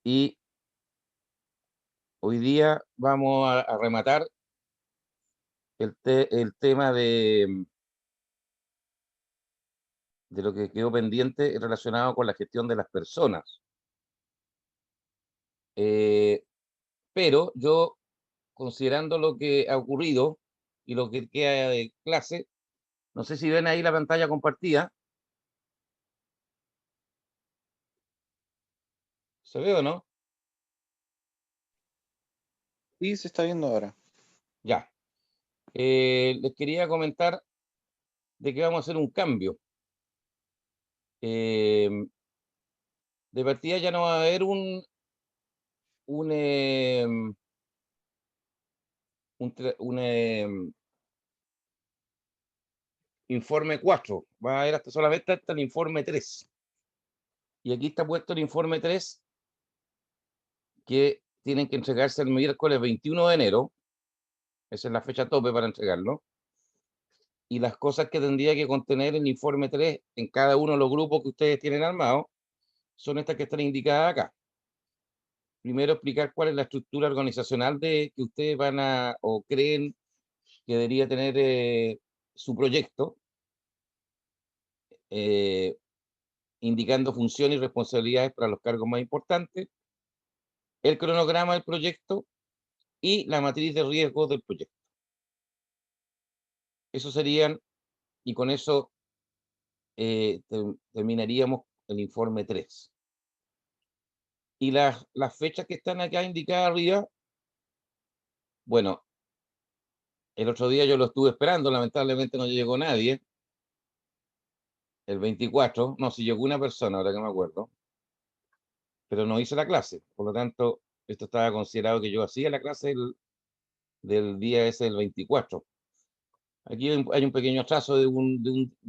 Y hoy día vamos a rematar el tema de lo que quedó pendiente relacionado con la gestión de las personas. Pero yo, considerando lo que ha ocurrido y lo que queda de clase, no sé si ven ahí la pantalla compartida. ¿Se ve o no? Sí, se está viendo ahora. Ya. Les quería comentar de que vamos a hacer un cambio. Eh, de partida ya no va a haber un, eh, un informe 4, va a haber solamente hasta el informe 3. Y aquí está puesto el informe 3, que tienen que entregarse el miércoles 21 de enero. Esa es la fecha tope para entregarlo. Y las cosas que tendría que contener el informe 3 en cada uno de los grupos que ustedes tienen armados son estas que están indicadas acá. Primero, explicar cuál es la estructura organizacional que ustedes van a o creen que debería tener su proyecto, eh, indicando funciones y responsabilidades para los cargos más importantes, el cronograma del proyecto y la matriz de riesgo del proyecto. Eso serían, y con eso terminaríamos el informe 3. Y las fechas que están acá indicadas arriba, bueno, el otro día yo lo estuve esperando, lamentablemente no llegó nadie. El 24, no, si llegó una persona, ahora que me acuerdo, pero no hice la clase. Por lo tanto, esto estaba considerado que yo hacía la clase del día ese del 24. Aquí hay un pequeño atraso de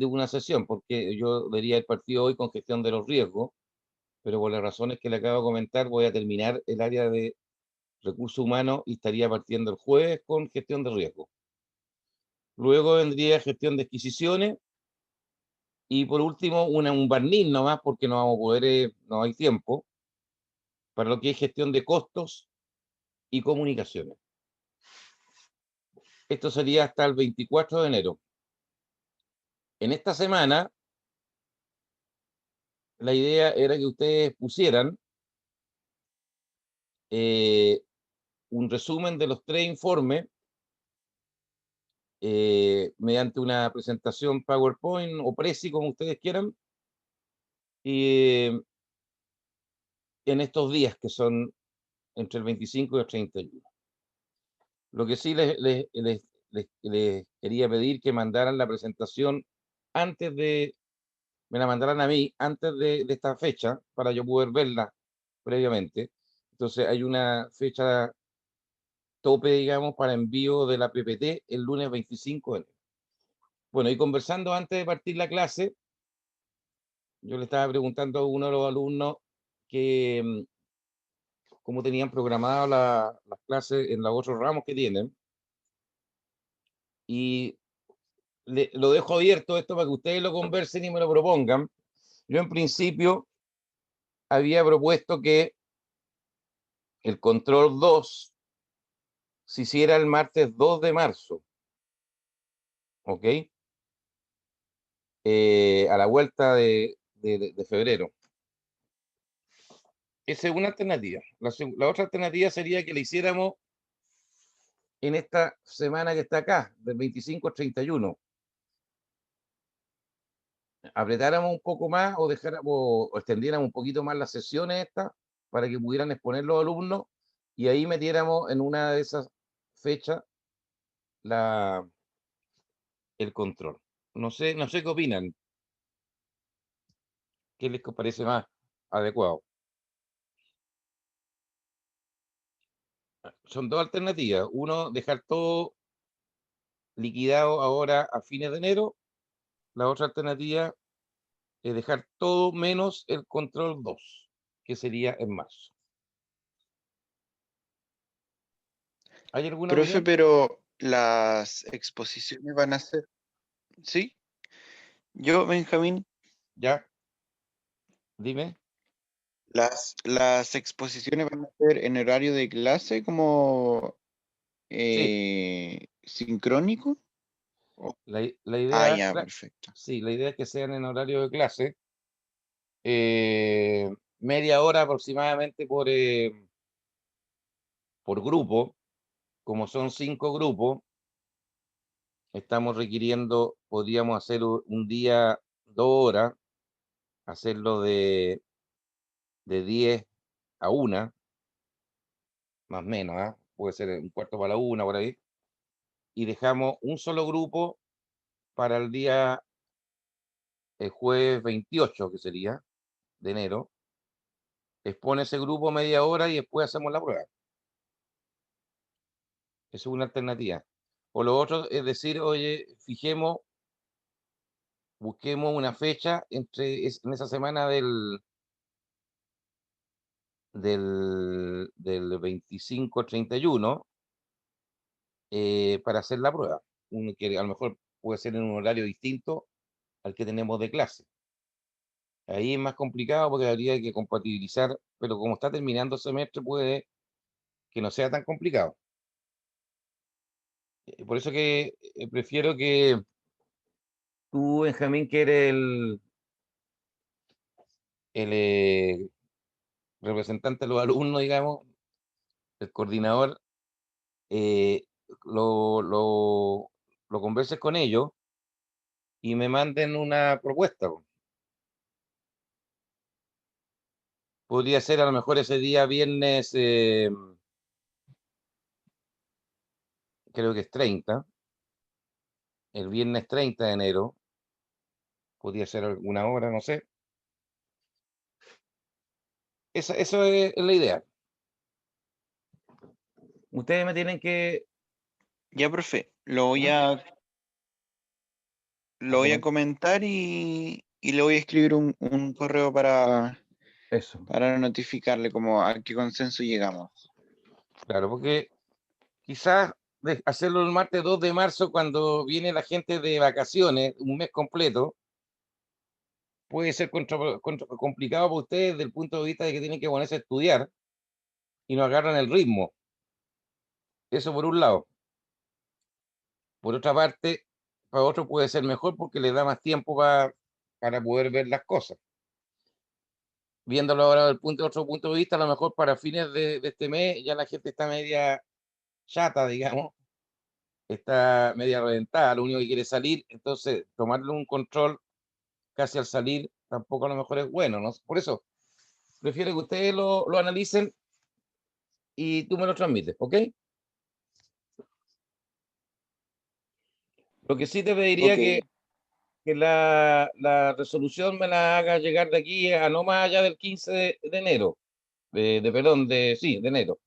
una sesión, porque yo debería haber partido hoy con gestión de los riesgos, pero por las razones que le acabo de comentar, voy a terminar el área de recursos humanos y estaría partiendo el jueves con gestión de riesgos. Luego vendría gestión de adquisiciones y por último un barniz nomás, porque no vamos a poder, no hay tiempo, para lo que es gestión de costos y comunicaciones. Esto sería hasta el 24 de enero. En esta semana, la idea era que ustedes pusieran un resumen de los 3 informes mediante una presentación PowerPoint o Prezi, como ustedes quieran, y en estos días que son entre el 25 y el 31. Lo que sí les quería pedir que mandaran la presentación antes me la mandaran a mí antes de esta fecha para yo poder verla previamente. Entonces hay una fecha tope, digamos, para envío de la PPT el lunes 25 de enero. Bueno, y conversando antes de partir la clase, yo le estaba preguntando a uno de los alumnos que cómo tenían programadas las clases en los otros ramos que tienen. Y lo dejo abierto esto para que ustedes lo conversen y me lo propongan. Yo en principio había propuesto que el control 2 se hiciera el martes 2 de marzo, ¿ok? A la vuelta de febrero. Esa es una alternativa. La otra alternativa sería que le hiciéramos en esta semana que está acá, del 25 al 31. Apretáramos un poco más o dejáramos o extendiéramos un poquito más las sesiones estas para que pudieran exponer los alumnos y ahí metiéramos en una de esas fechas la, el control. No sé qué opinan, qué les parece más adecuado. Son dos alternativas. Uno, dejar todo liquidado ahora a fines de enero. La otra alternativa es dejar todo menos el control 2, que sería en marzo. ¿Hay alguna Profe, opinión? pero las exposiciones van a ser, ¿sí? Yo, Benjamín, Ya, dime. Las exposiciones van a ser en horario de clase como Sí, sincrónico. la idea, Ya, perfecto. sí, la idea es que sean en horario de clase, media hora aproximadamente por grupo. Como son 5 grupos, estamos requiriendo, podríamos hacer un día 2 horas, hacerlo de 10 a 1, más o menos, ¿ah? Puede ser un cuarto para la 1, por ahí, y dejamos un solo grupo para el día jueves 28, que sería, de enero. Expone ese grupo media hora y después hacemos la prueba. Esa es una alternativa. O lo otro es decir, oye, busquemos una fecha en esa semana del 25 al 31, para hacer la prueba. Uno que a lo mejor puede ser en un horario distinto al que tenemos de clase. Ahí es más complicado porque habría que compatibilizar, pero como está terminando el semestre, puede que no sea tan complicado. Por eso que prefiero que tú, Benjamín, que eres el representante de los alumnos, digamos, el coordinador, eh, lo, lo, lo converses con ellos y me manden una propuesta, po. Podría ser a lo mejor ese día viernes, creo que es 30, el viernes 30 de enero, podría ser alguna hora, no sé. Eso es la idea. Ustedes me tienen que Ya, profe, ¿ah? lo voy a comentar y le voy a escribir un correo Eso, para notificarle como a qué consenso llegamos. claro, porque quizás hacerlo el martes 2 de marzo cuando viene la gente de vacaciones, un mes completo, puede ser complicado para ustedes desde el punto de vista de que tienen que ponerse a estudiar y no agarran el ritmo. Eso por un lado. Por otra parte, para otro puede ser mejor porque le da más tiempo para poder ver las cosas. Viéndolo ahora desde otro punto de vista, a lo mejor para fines de este mes ya la gente está media chata, digamos, está media reventada, lo único que quiere es salir, entonces tomarle un control casi al salir tampoco a lo mejor es bueno, ¿no? Por eso, prefiero que ustedes lo analicen y tú me lo transmites, ¿ok? Lo que sí te pediría Ok, que la resolución me la haga llegar de aquí a no más allá del 15 de enero, perdón, sí, de enero,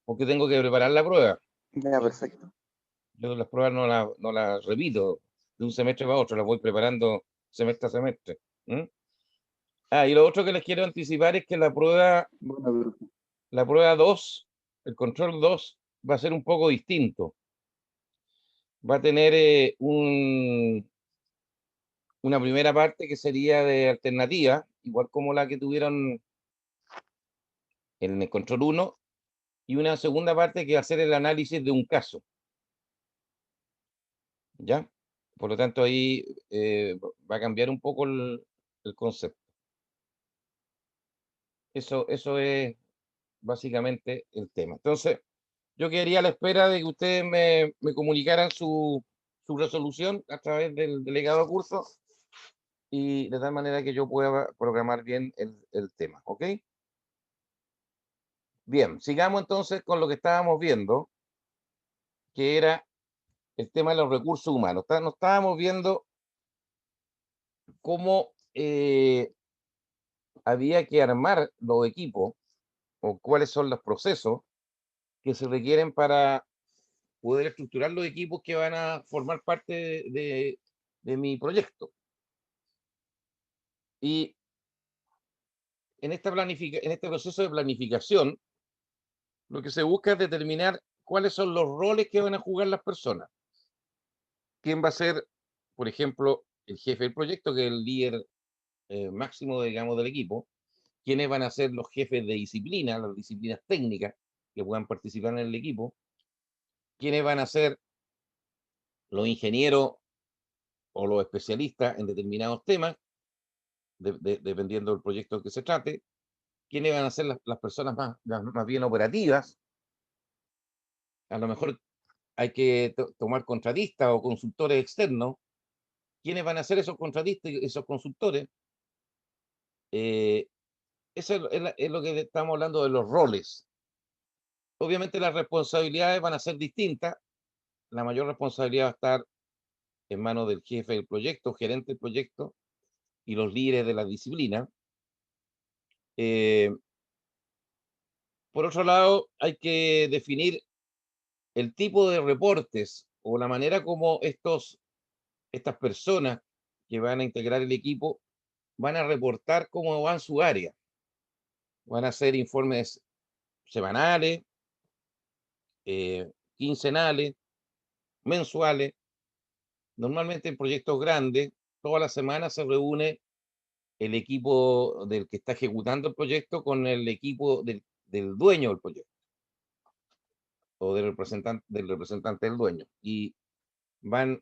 porque tengo que preparar la prueba. ya, perfecto. Yo las pruebas no las repito de un semestre para otro, las voy preparando semestre a semestre. ¿M? Y lo otro que les quiero anticipar es que Bueno, profe. la prueba 2, el control 2, va a ser un poco distinto. Va a tener una primera parte que sería de alternativa, igual como la que tuvieron en el control 1, y una segunda parte que va a ser el análisis de un caso, ¿ya? Por lo tanto, ahí va a cambiar un poco el concepto. Eso es básicamente el tema. Entonces, yo quedaría a la espera de que ustedes me comunicaran su resolución a través del delegado de curso y de tal manera que yo pueda programar bien el tema, ¿ok? Bien, sigamos entonces con lo que estábamos viendo, que era el tema de los recursos humanos. Nos estábamos viendo cómo había que armar los equipos o cuáles son los procesos que se requieren para poder estructurar los equipos que van a formar parte de mi proyecto. Y en este proceso de planificación, lo que se busca es determinar cuáles son los roles que van a jugar las personas. ¿Quién va a ser, por ejemplo, el jefe del proyecto, que es el líder máximo, digamos, del equipo, quiénes van a ser los jefes de disciplina, las disciplinas técnicas que puedan participar en el equipo, quiénes van a ser los ingenieros o los especialistas en determinados temas, dependiendo del proyecto que se trate, quiénes van a ser las personas más bien operativas. A lo mejor hay que tomar contratistas o consultores externos. ¿Quiénes van a ser esos contratistas y esos consultores? Eh, Eso es lo que estamos hablando de los roles. Obviamente las responsabilidades van a ser distintas. La mayor responsabilidad va a estar en manos del jefe del proyecto, gerente del proyecto y los líderes de la disciplina. Eh, por otro lado, hay que definir el tipo de reportes o la manera como estas personas que van a integrar el equipo van a reportar cómo va en su área. Van a hacer informes semanales, quincenales, mensuales. Normalmente en proyectos grandes, toda la semana se reúne el equipo del que está ejecutando el proyecto con el equipo del dueño del proyecto o del representante del dueño. Y van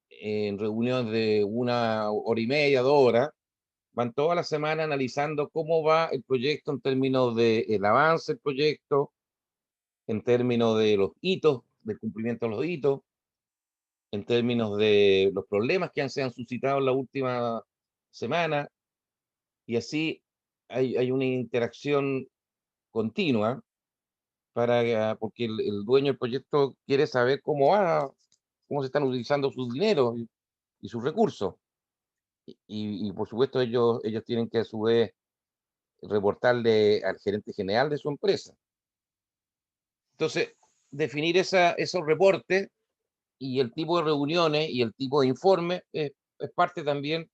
en reuniones de 1 hora y media, 2 horas, van toda la semana analizando cómo va el proyecto en términos del avance del proyecto, en términos de los hitos, del cumplimiento de los hitos, en términos de los problemas que se han suscitado en la última semana, y así hay una interacción continua porque el dueño del proyecto quiere saber cómo va, cómo se están utilizando sus dineros y sus recursos. Y por supuesto ellos tienen que a su vez reportarle al gerente general de su empresa. Entonces, definir esos reportes y el tipo de reuniones y el tipo de informe es parte también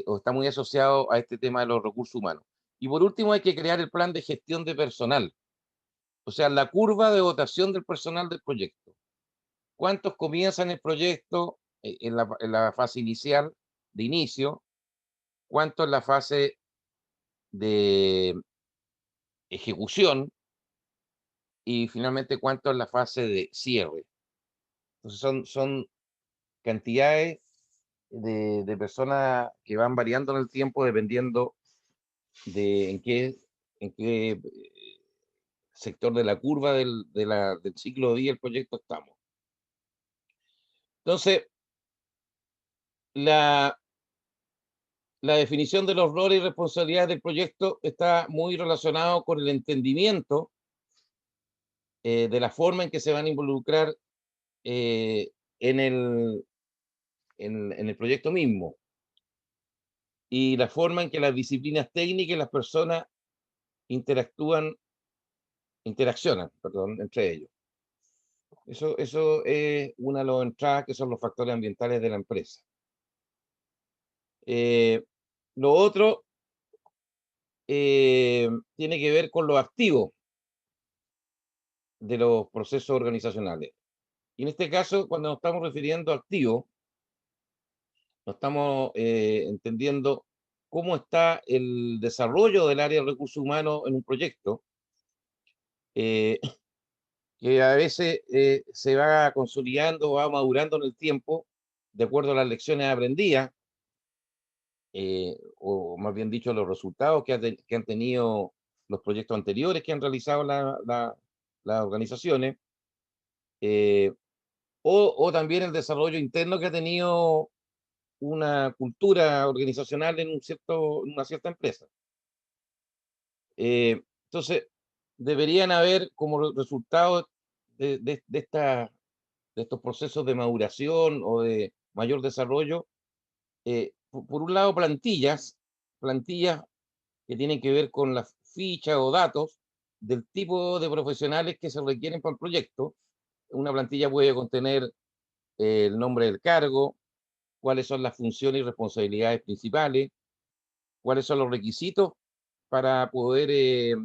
o está muy asociado a este tema de los recursos humanos. Y por último, hay que crear el plan de gestión de personal, o sea, la curva de votación del personal del proyecto. ¿Cuántos comienzan el proyecto en la fase inicial, de inicio? ¿Cuántos en la fase de ejecución? Y finalmente, ¿cuántos en la fase de cierre? Entonces, son cantidades de personas que van variando en el tiempo dependiendo de en qué sector de la curva del ciclo de vida del proyecto estamos. Entonces, la, la definición de los roles y responsabilidades del proyecto está muy relacionado con el entendimiento de la forma en que se van a involucrar eh, en el proyecto mismo y la forma en que las disciplinas técnicas y las personas interaccionan, perdón, entre ellos. Eso es una de las entradas que son los factores ambientales de la empresa. Lo otro tiene que ver con los activos de los procesos organizacionales. Y en este caso, cuando nos estamos refiriendo a activos, nos estamos entendiendo cómo está el desarrollo del área de recursos humanos en un proyecto, eh, que a veces se va consolidando, va madurando en el tiempo, de acuerdo a las lecciones aprendidas, o más bien dicho, los resultados que han tenido los proyectos anteriores que han realizado las organizaciones, eh, o también el desarrollo interno que ha tenido una cultura organizacional en una cierta empresa. Entonces, deberían haber como resultado de estos procesos de maduración o de mayor desarrollo, por un lado, plantillas que tienen que ver con las fichas o datos del tipo de profesionales que se requieren para el proyecto. Una plantilla puede contener el nombre del cargo, cuáles son las funciones y responsabilidades principales, cuáles son los requisitos para poder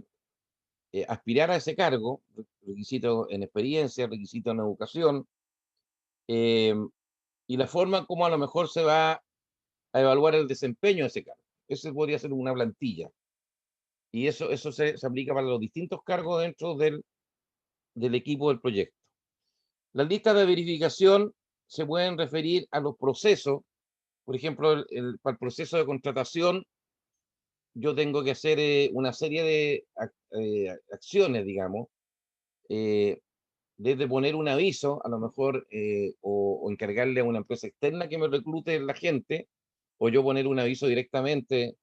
aspirar a ese cargo, requisitos en experiencia, requisitos en educación, y la forma como a lo mejor se va a evaluar el desempeño de ese cargo. Ese podría ser una plantilla. Y eso se aplica para los distintos cargos dentro del equipo del proyecto. Las listas de verificación se pueden referir a los procesos. Por ejemplo, para el proceso de contratación, yo tengo que hacer una serie de acciones, digamos, desde poner un aviso, a lo mejor, o encargarle a una empresa externa que me reclute la gente, o yo poner un aviso directamente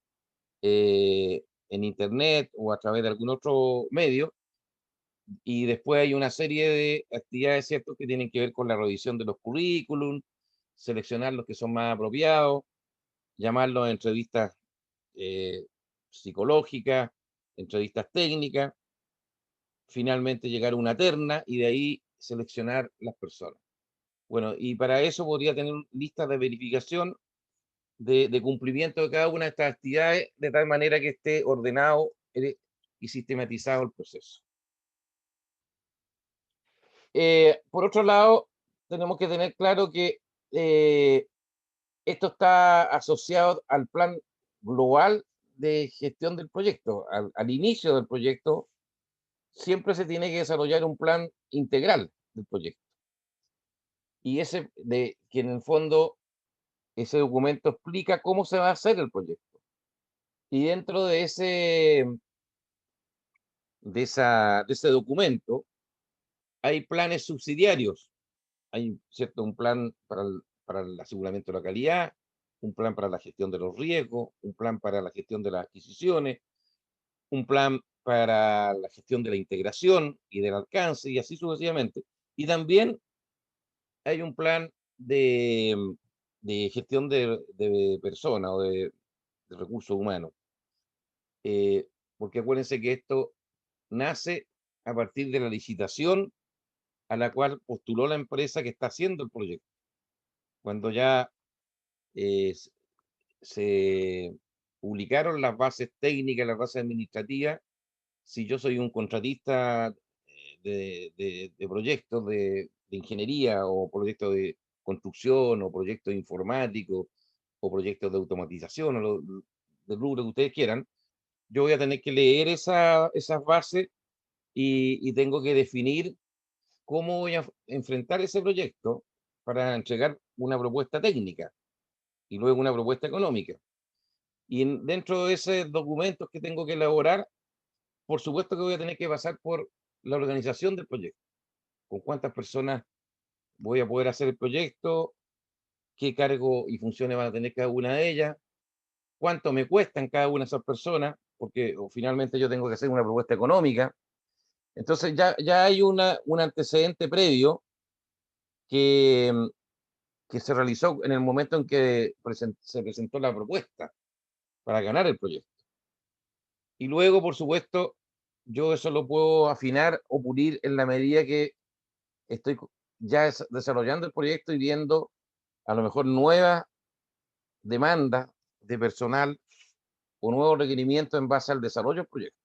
en internet o a través de algún otro medio, y después hay una serie de actividades, ¿cierto?, que tienen que ver con la revisión de los currículum, seleccionar los que son más apropiados, llamarlos a entrevistas eh, psicológicas, entrevistas técnicas, finalmente llegar a una terna y de ahí seleccionar las personas. Bueno, y para eso podría tener listas de verificación de cumplimiento de cada una de estas actividades de tal manera que esté ordenado y sistematizado el proceso. Por otro lado, tenemos que tener claro que esto está asociado al plan global de gestión del proyecto. Al inicio del proyecto, siempre se tiene que desarrollar un plan integral del proyecto. Y que en el fondo, ese documento explica cómo se va a hacer el proyecto. Y dentro de ese documento hay planes subsidiarios. Hay, ¿cierto?, un plan para el aseguramiento de la calidad, un plan para la gestión de los riesgos, un plan para la gestión de las adquisiciones, un plan para la gestión de la integración y del alcance, y así sucesivamente. Y también hay un plan de gestión de personas o de recursos humanos. Porque acuérdense que esto nace a partir de la licitación a la cual postuló la empresa que está haciendo el proyecto. Cuando ya se publicaron las bases técnicas, las bases administrativas, si yo soy un contratista de proyectos de ingeniería o proyectos de construcción o proyectos informáticos o proyectos de automatización o del rubro que ustedes quieran, yo voy a tener que leer esas bases y tengo que definir cómo voy a enfrentar ese proyecto para entregar una propuesta técnica y luego una propuesta económica. Y dentro de esos documentos que tengo que elaborar, por supuesto que voy a tener que pasar por la organización del proyecto. Con cuántas personas voy a poder hacer el proyecto, qué cargo y funciones van a tener cada una de ellas, cuánto me cuestan cada una de esas personas, porque finalmente yo tengo que hacer una propuesta económica. Entonces ya hay un antecedente previo que, que se realizó en el momento en que se presentó la propuesta para ganar el proyecto. Y luego, por supuesto, yo eso lo puedo afinar o pulir en la medida que estoy ya desarrollando el proyecto y viendo a lo mejor nuevas demandas de personal o nuevos requerimientos en base al desarrollo del proyecto.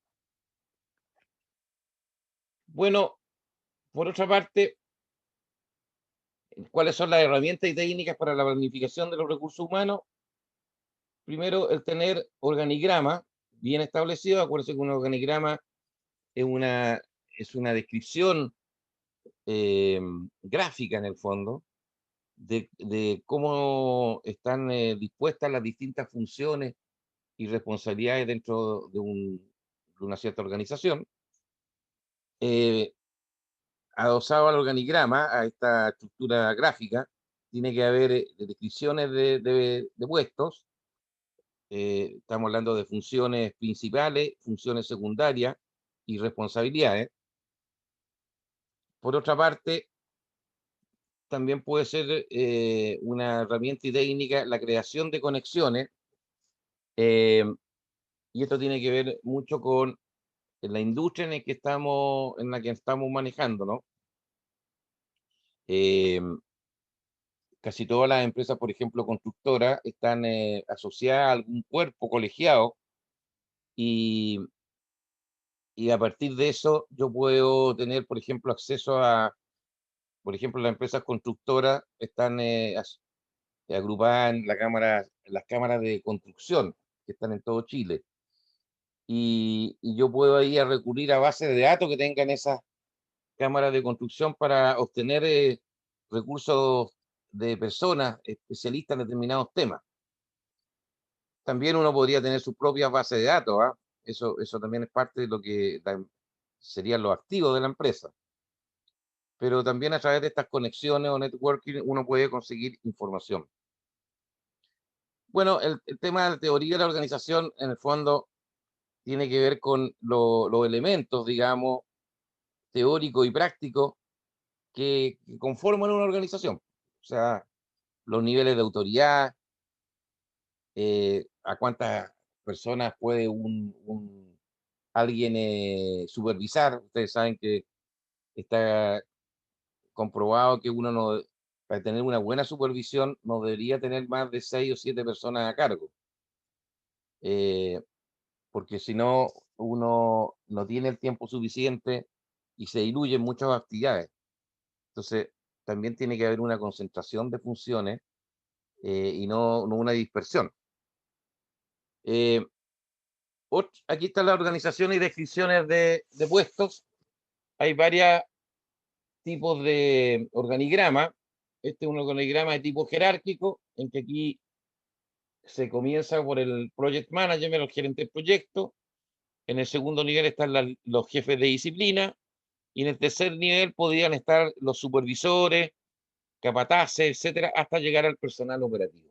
Bueno, por otra parte, ¿cuáles son las herramientas y técnicas para la planificación de los recursos humanos? Primero, el tener organigrama bien establecido. Acuérdense que un organigrama es una descripción gráfica en el fondo de cómo están dispuestas las distintas funciones y responsabilidades dentro de una cierta organización. Adosado al organigrama, a esta estructura gráfica, tiene que haber descripciones de puestos. Estamos hablando de funciones principales, funciones secundarias y responsabilidades. Por otra parte, también puede ser una herramienta y técnica la creación de conexiones, y esto tiene que ver mucho con la industria en la que estamos manejando, ¿no? Casi todas las empresas, por ejemplo, constructoras, están asociadas a algún cuerpo colegiado y, y a partir de eso yo puedo tener, por ejemplo, acceso por ejemplo, las empresas constructoras están agrupadas en las cámaras de construcción que están en todo Chile. Y yo puedo ahí a recurrir a bases de datos que tengan esas cámaras de construcción para obtener recursos de personas especialistas en determinados temas. También uno podría tener su propia base de datos, ¿ah? Eso también es parte de lo que serían los activos de la empresa. Pero también a través de estas conexiones o networking uno puede conseguir información. Bueno, el tema de la teoría de la organización, en el fondo, tiene que ver con los elementos, digamos, teóricos y prácticos que conforman una organización. O sea, los niveles de autoridad, a cuántas personas puede alguien supervisar. Ustedes saben que está comprobado que uno no, para tener una buena supervisión, no debería tener más de 6 o 7 personas a cargo. eh, Porque si no, uno no tiene el tiempo suficiente y se diluyen muchas actividades. Entonces, también tiene que haber una concentración de funciones y no una dispersión. Eh, Aquí está la organización y descripciones de puestos. Hay varios tipos de organigrama. Este es un organigrama de tipo jerárquico, en que aquí se comienza por el project manager, el gerente del proyecto. En el segundo nivel están los jefes de disciplina. Y en el tercer nivel podrían estar los supervisores, capataces, etcétera, hasta llegar al personal operativo.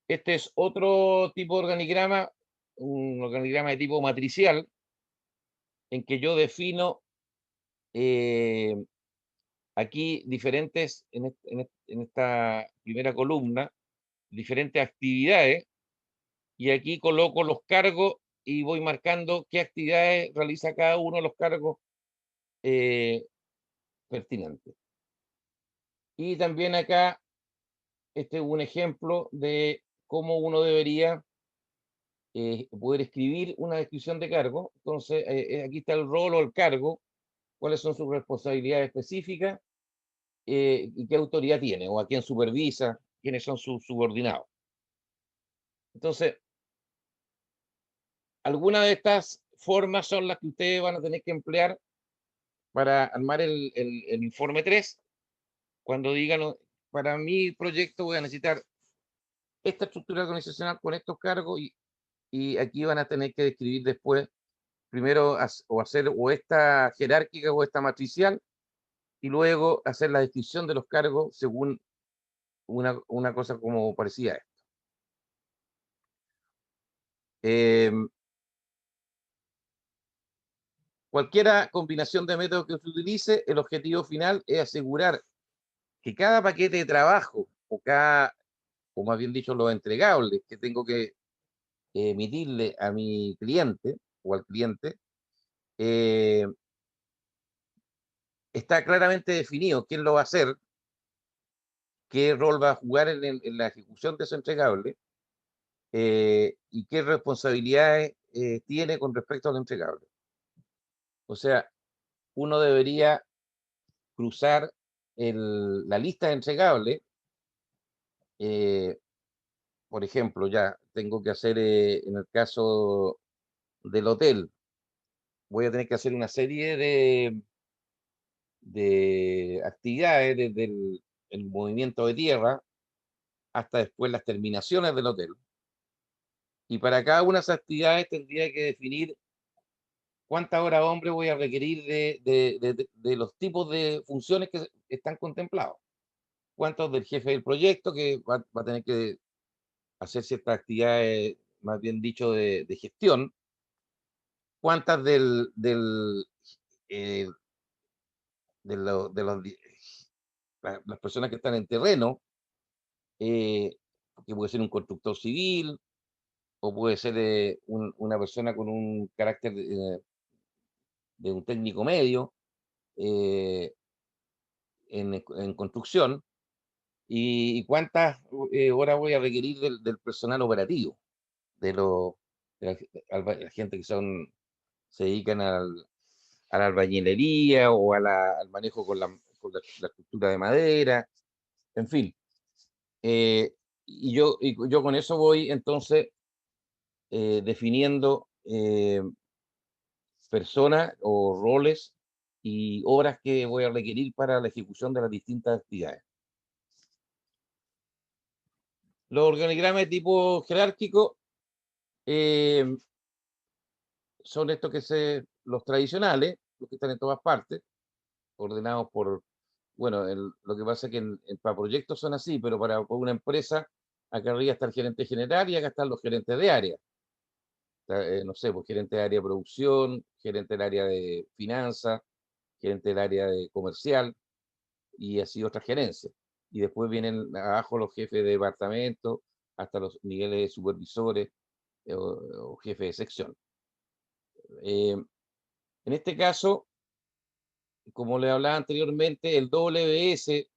Este es otro tipo de organigrama, un organigrama de tipo matricial, en que yo defino eh, aquí diferentes, en esta primera columna, diferentes actividades, y aquí coloco los cargos y voy marcando qué actividades realiza cada uno de los cargos eh, pertinentes. Y también acá, este es un ejemplo de cómo uno debería poder escribir una descripción de cargo. Entonces, aquí está el rol o el cargo, cuáles son sus responsabilidades específicas y qué autoridad tiene, o a quién supervisa, quiénes son sus subordinados. Entonces, algunas de estas formas son las que ustedes van a tener que emplear para armar el informe 3. Cuando digan, para mi proyecto voy a necesitar esta estructura organizacional con estos cargos y aquí van a tener que describir después, primero o hacer o esta jerárquica o esta matricial y luego hacer la descripción de los cargos según una cosa como parecida a esto. Cualquiera combinación de métodos que se utilice, el objetivo final es asegurar que cada paquete de trabajo o más bien dicho, los entregables que tengo que emitirle a mi cliente o al cliente, eh, está claramente definido quién lo va a hacer, qué rol va a jugar en la ejecución de ese entregable y qué responsabilidades tiene con respecto al entregable. O sea, uno debería cruzar la lista de entregables. Por ejemplo, ya tengo que hacer, en el caso del hotel, voy a tener que hacer una serie de actividades desde el movimiento de tierra hasta después las terminaciones del hotel. Y para cada una de esas actividades tendría que definir cuántas horas hombre voy a requerir de los tipos de funciones que están contemplados. Cuántos del jefe del proyecto que va a tener que hacer ciertas actividades, más bien dicho, de gestión. Cuántas eh, de las personas que están en terreno, eh, que puede ser un constructor civil o puede ser una persona con un carácter de un técnico medio eh, en construcción, y cuántas horas voy a requerir del personal operativo, de, lo, la gente que se dedican a la albañilería o al manejo con la estructura de madera, en fin. Y yo con eso voy entonces definiendo personas o roles y horas que voy a requerir para la ejecución de las distintas actividades. Los organigramas de tipo jerárquico eh, son estos los tradicionales, los que están en todas partes, ordenados por, bueno, lo que pasa es que para proyectos son así, pero para una empresa, acá arriba está el gerente general y acá están los gerentes de área. No sé, pues gerente de área de producción, gerente del área de finanzas, gerente del área de comercial y así otras gerencias. Y después vienen abajo los jefes de departamento, hasta los niveles de supervisores o jefes de sección. En este caso, como le hablaba anteriormente, el WS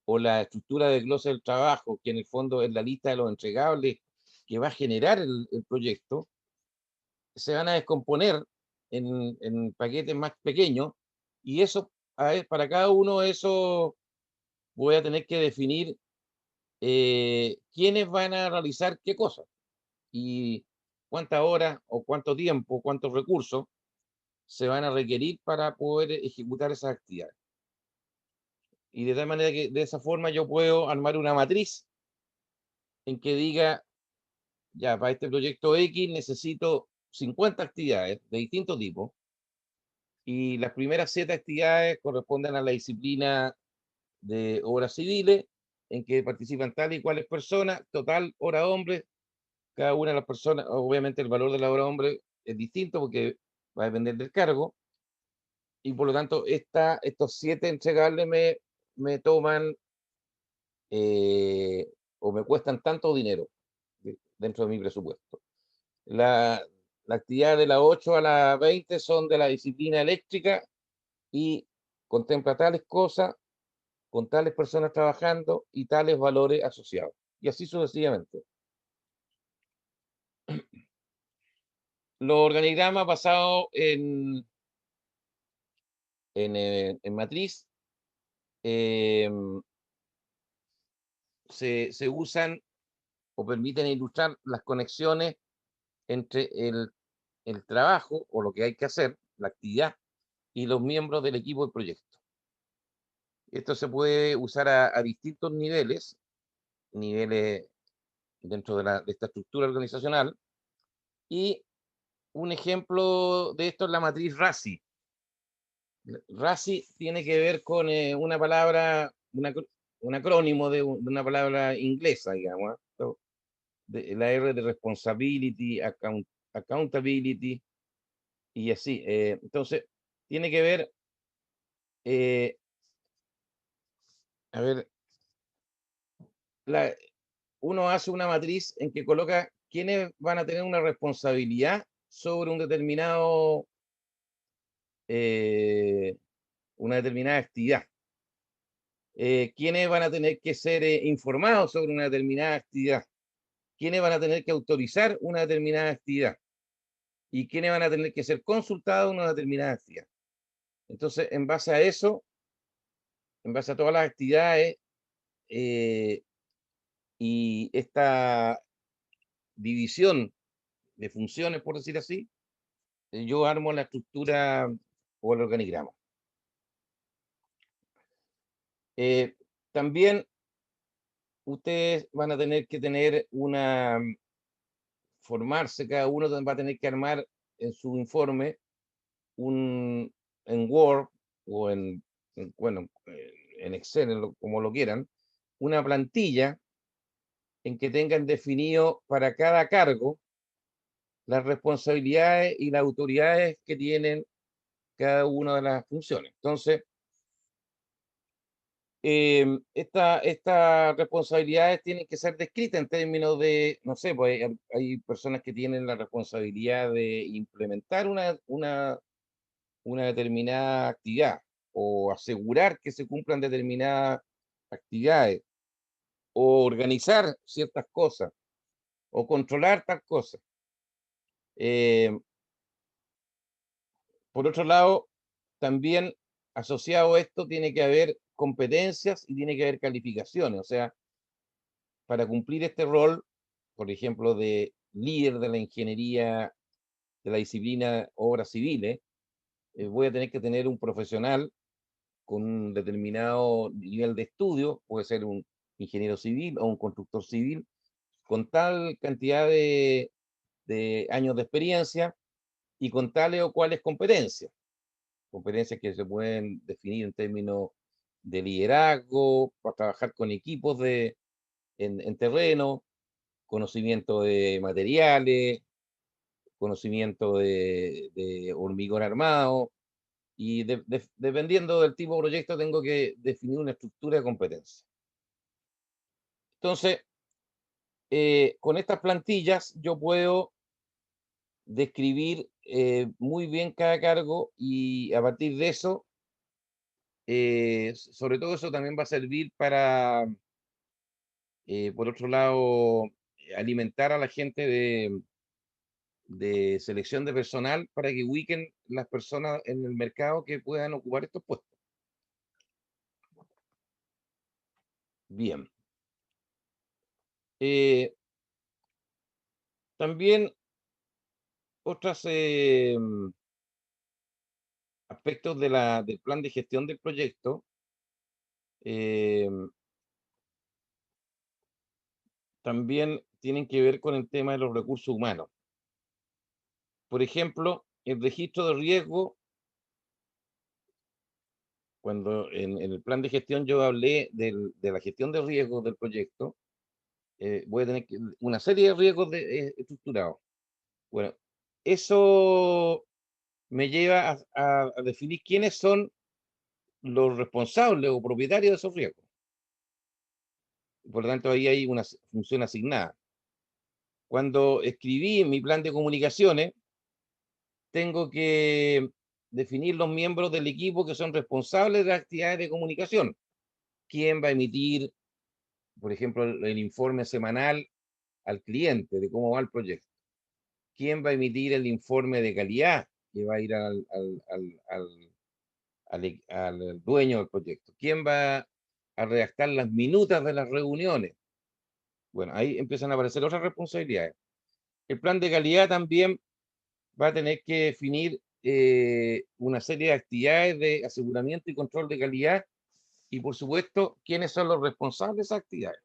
o la estructura de glosa del trabajo, que en el fondo es la lista de los entregables que va a generar el proyecto, se van a descomponer en paquetes más pequeños y eso, para cada uno de esos voy a tener que definir quiénes van a realizar qué cosa y cuántas horas o cuánto tiempo, cuántos recursos se van a requerir para poder ejecutar esas actividades. Y de tal manera que de esa forma yo puedo armar una matriz en que diga, ya, para este proyecto X necesito 50 actividades de distinto tipo y las primeras 7 actividades corresponden a la disciplina de obras civiles en que participan tal y cuales personas, total hora hombre, cada una de las personas, obviamente el valor de la hora hombre es distinto porque va a depender del cargo y por lo tanto estos 7 entregables me toman o me cuestan tanto dinero dentro de mi presupuesto. La actividad de las 8 a las 20 son de la disciplina eléctrica y contempla tales cosas con tales personas trabajando y tales valores asociados. Y así sucesivamente. Los organigramas basados en matriz eh, se usan o permiten ilustrar las conexiones entre el trabajo o lo que hay que hacer, la actividad, y los miembros del equipo del proyecto. Esto se puede usar a distintos niveles dentro de esta estructura organizacional, y un ejemplo de esto es la matriz RACI. RACI tiene que ver con una palabra, un acrónimo de una palabra inglesa, digamos, la R de responsibility, accountability y así. Entonces, tiene que ver, eh, a ver, uno hace una matriz en que coloca quiénes van a tener una responsabilidad sobre una determinada actividad. Quiénes van a tener que ser informados sobre una determinada actividad, quiénes van a tener que autorizar una determinada actividad y quiénes van a tener que ser consultados en una determinada actividad. Entonces, en base a eso, en base a todas las actividades y esta división de funciones, por decir así, yo armo la estructura o el organigrama. También ustedes van a tener que formarse, cada uno va a tener que armar en su informe en Word o bueno, en Excel, como lo quieran, una plantilla en que tengan definido para cada cargo las responsabilidades y las autoridades que tienen cada una de las funciones. Entonces, estas responsabilidades tienen que ser descritas en términos de, no sé, pues hay personas que tienen la responsabilidad de implementar una determinada actividad o asegurar que se cumplan determinadas actividades o organizar ciertas cosas o controlar tal cosa. Por otro lado, también asociado a esto tiene que haber competencias y tiene que haber calificaciones. O sea, para cumplir este rol, por ejemplo, de líder de la ingeniería, de la disciplina obras civiles, voy a tener que tener un profesional con un determinado nivel de estudio, puede ser un ingeniero civil o un constructor civil, con tal cantidad de años de experiencia y con tales o cuales competencias. Competencias que se pueden definir en términos de liderazgo, para trabajar con equipos en terreno, conocimiento de materiales, conocimiento de hormigón armado, y dependiendo del tipo de proyecto tengo que definir una estructura de competencia. Entonces, con estas plantillas yo puedo describir muy bien cada cargo y a partir de eso, sobre todo eso también va a servir para, por otro lado, alimentar a la gente de selección de personal para que ubiquen las personas en el mercado que puedan ocupar estos puestos. Bien. También otros aspectos del plan de gestión del proyecto eh, también tienen que ver con el tema de los recursos humanos. Por ejemplo, el registro de riesgo, cuando en el plan de gestión yo hablé de la gestión de riesgos del proyecto, voy a tener una serie de riesgos estructurados. Bueno, eso me lleva a definir quiénes son los responsables o propietarios de esos riesgos. Por lo tanto, ahí hay una función asignada. Cuando escribí mi plan de comunicaciones, tengo que definir los miembros del equipo que son responsables de las actividades de comunicación. ¿Quién va a emitir, por ejemplo, el informe semanal al cliente de cómo va el proyecto? ¿Quién va a emitir el informe de calidad que va a ir al dueño del proyecto? ¿Quién va a redactar las minutas de las reuniones? Bueno, ahí empiezan a aparecer otras responsabilidades. El plan de calidad también va a tener que definir una serie de actividades de aseguramiento y control de calidad y, por supuesto, quiénes son los responsables de esas actividades.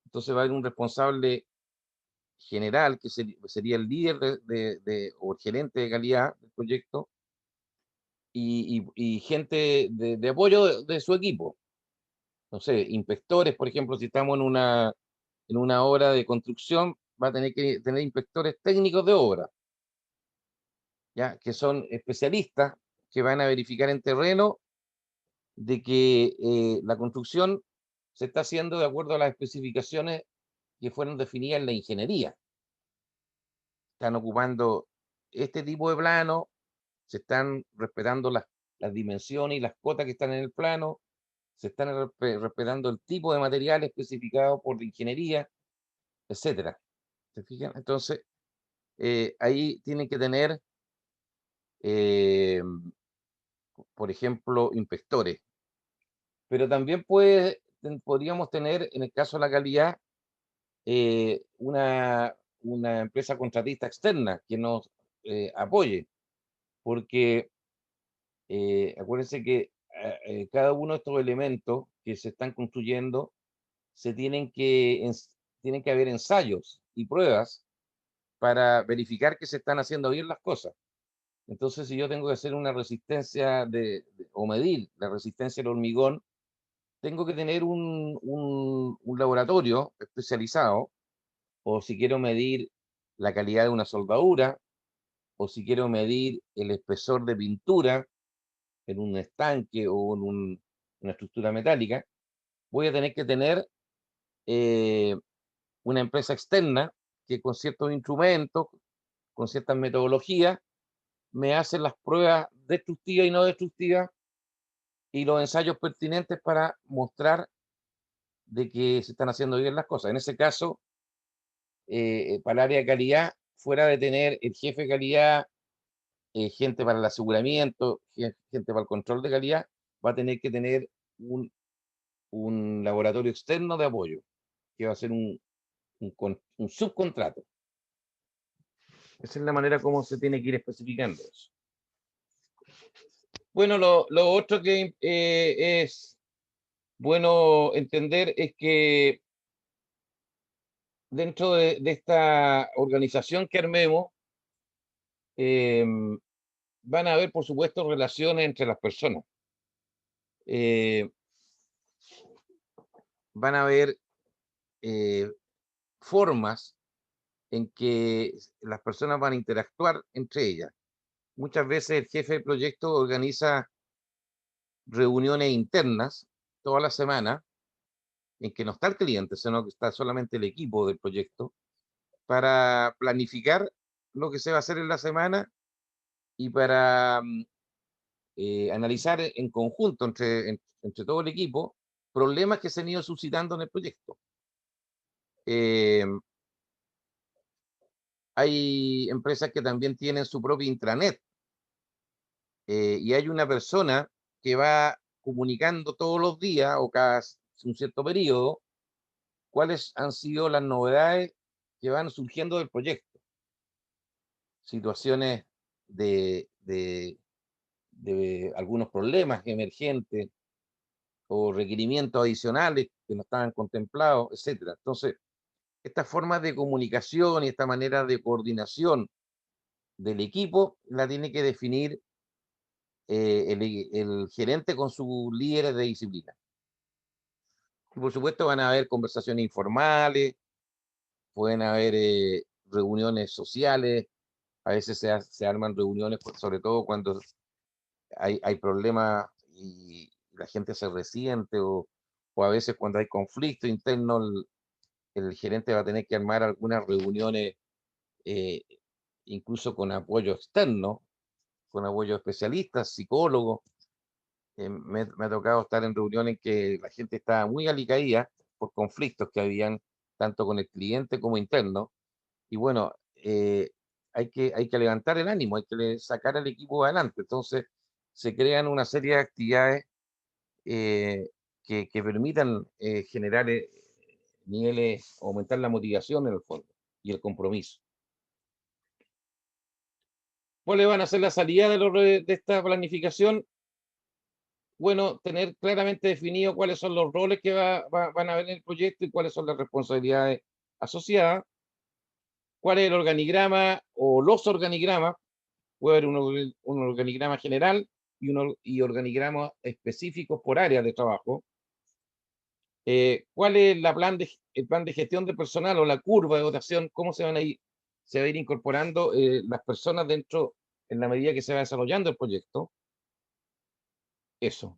Entonces va a haber un responsable general, que sería el líder o el gerente de calidad del proyecto, y gente de apoyo de su equipo. No sé, inspectores, por ejemplo, si estamos en una obra de construcción, va a tener que tener inspectores técnicos de obra, ¿ya? Que son especialistas que van a verificar en terreno de que la construcción se está haciendo de acuerdo a las especificaciones que fueron definidas en la ingeniería. Están ocupando este tipo de plano, se están respetando las dimensiones y las cotas que están en el plano, se están respetando el tipo de material especificado por la ingeniería, etcétera. ¿Se fijan? Entonces, ahí tienen que tener, eh, por ejemplo, inspectores. Pero también podríamos tener, en el caso de la calidad, una empresa contratista externa que nos apoye, porque acuérdense que cada uno de estos elementos que se están construyendo se tienen que haber ensayos y pruebas para verificar que se están haciendo bien las cosas. Entonces, si yo tengo que hacer una resistencia o medir la resistencia del hormigón, tengo que tener un laboratorio especializado, o si quiero medir la calidad de una soldadura, o si quiero medir el espesor de pintura en un estanque o en una estructura metálica, voy a tener que tener eh, una empresa externa que con ciertos instrumentos, con ciertas metodologías, me hace las pruebas destructivas y no destructivas y los ensayos pertinentes para mostrar de que se están haciendo bien las cosas. En ese caso, para el área de calidad, fuera de tener el jefe de calidad, gente para el aseguramiento, gente para el control de calidad, va a tener que tener un laboratorio externo de apoyo. que va a ser un subcontrato. Esa es la manera como se tiene que ir especificando eso. Bueno, lo otro que es bueno entender es que dentro de esta organización que armemos, van a haber, por supuesto, relaciones entre las personas. Van a haber formas en que las personas van a interactuar entre ellas. Muchas veces el jefe del proyecto organiza reuniones internas toda la semana en que no está el cliente, sino que está solamente el equipo del proyecto para planificar lo que se va a hacer en la semana y para analizar en conjunto entre todo el equipo problemas que se han ido suscitando en el proyecto. Hay empresas que también tienen su propia intranet y hay una persona que va comunicando todos los días o cada un cierto periodo cuáles han sido las novedades que van surgiendo del proyecto. Situaciones de algunos problemas emergentes o requerimientos adicionales que no estaban contemplados, etcétera. Entonces, esta forma de comunicación y esta manera de coordinación del equipo la tiene que definir el gerente con sus líderes de disciplina. Y por supuesto van a haber conversaciones informales, pueden haber reuniones sociales, a veces se arman reuniones, sobre todo cuando hay problemas y la gente se resiente o a veces cuando hay conflicto interno, el gerente va a tener que armar algunas reuniones eh, incluso con apoyo externo, con apoyo de especialistas, psicólogos. Me ha tocado estar en reuniones en que la gente estaba muy alicaída por conflictos que habían tanto con el cliente como interno. Y bueno, hay que levantar el ánimo, hay que sacar al equipo adelante. Entonces, se crean una serie de actividades eh, que permitan generar niveles, aumentar la motivación en el fondo y el compromiso. ¿Cuáles van a ser las salidas de esta planificación? Bueno, tener claramente definido cuáles son los roles que van a haber en el proyecto y cuáles son las responsabilidades asociadas, cuál es el organigrama o los organigramas, puede haber un organigrama general y organigramas específicos por áreas de trabajo. ¿Cuál es el plan de gestión de personal o la curva de votación? ¿Cómo se va a ir incorporando las personas dentro en la medida que se va desarrollando el proyecto? Eso.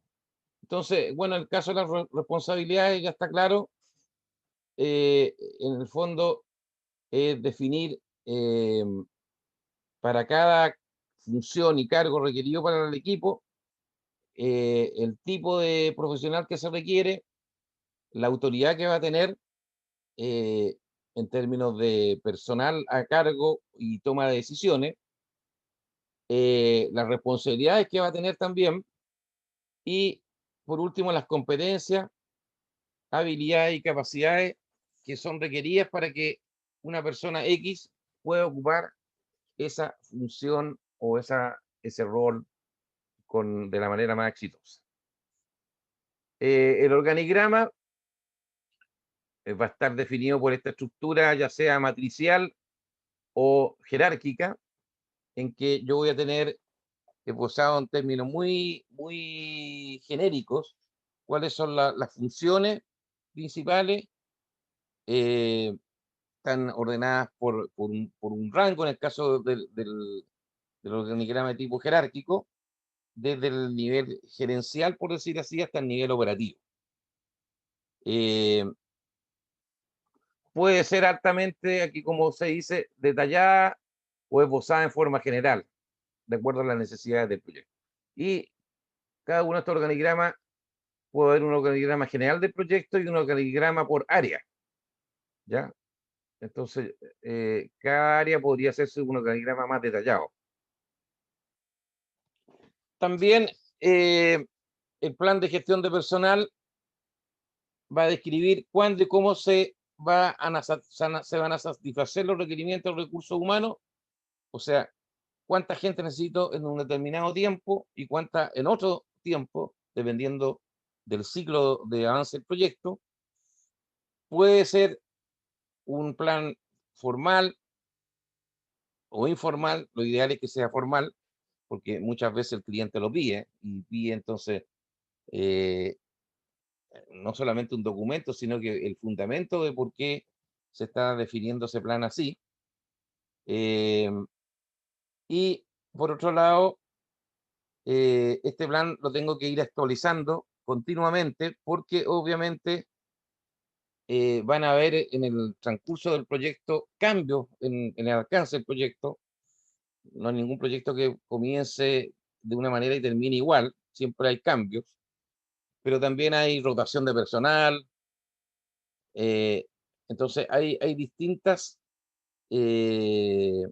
Entonces, bueno, en el caso de las responsabilidades ya está claro. En el fondo, es definir para cada función y cargo requerido para el equipo el tipo de profesional que se requiere, la autoridad que va a tener eh, en términos de personal a cargo y toma de decisiones, las responsabilidades que va a tener también y, por último, las competencias, habilidades y capacidades que son requeridas para que una persona X pueda ocupar esa función o ese rol de la manera más exitosa. El organigrama va a estar definido por esta estructura, ya sea matricial o jerárquica, en que yo voy a tener esbozado en términos muy genéricos cuáles son las funciones principales, están ordenadas por un rango en el caso del organigrama de tipo jerárquico, desde el nivel gerencial, por decir así, hasta el nivel operativo. Eh, puede ser altamente, aquí como se dice, detallada o esbozada en forma general, de acuerdo a las necesidades del proyecto. Y cada uno de estos organigramas puede haber un organigrama general del proyecto y un organigrama por área, ¿ya? Entonces, cada área podría hacerse un organigrama más detallado. También el plan de gestión de personal va a describir cuándo y cómo se se van a satisfacer los requerimientos de recursos humanos, o sea, cuánta gente necesito en un determinado tiempo y cuánta en otro tiempo, dependiendo del ciclo de avance del proyecto. Puede ser un plan formal o informal, lo ideal es que sea formal, porque muchas veces el cliente lo pide y pide entonces eh, no solamente un documento, sino que el fundamento de por qué se está definiendo ese plan así. Eh, y por otro lado, este plan lo tengo que ir actualizando continuamente porque obviamente van a haber en el transcurso del proyecto cambios en el alcance del proyecto. No hay ningún proyecto que comience de una manera y termine igual, siempre hay cambios, pero también hay rotación de personal. eh, entonces hay distintas eh,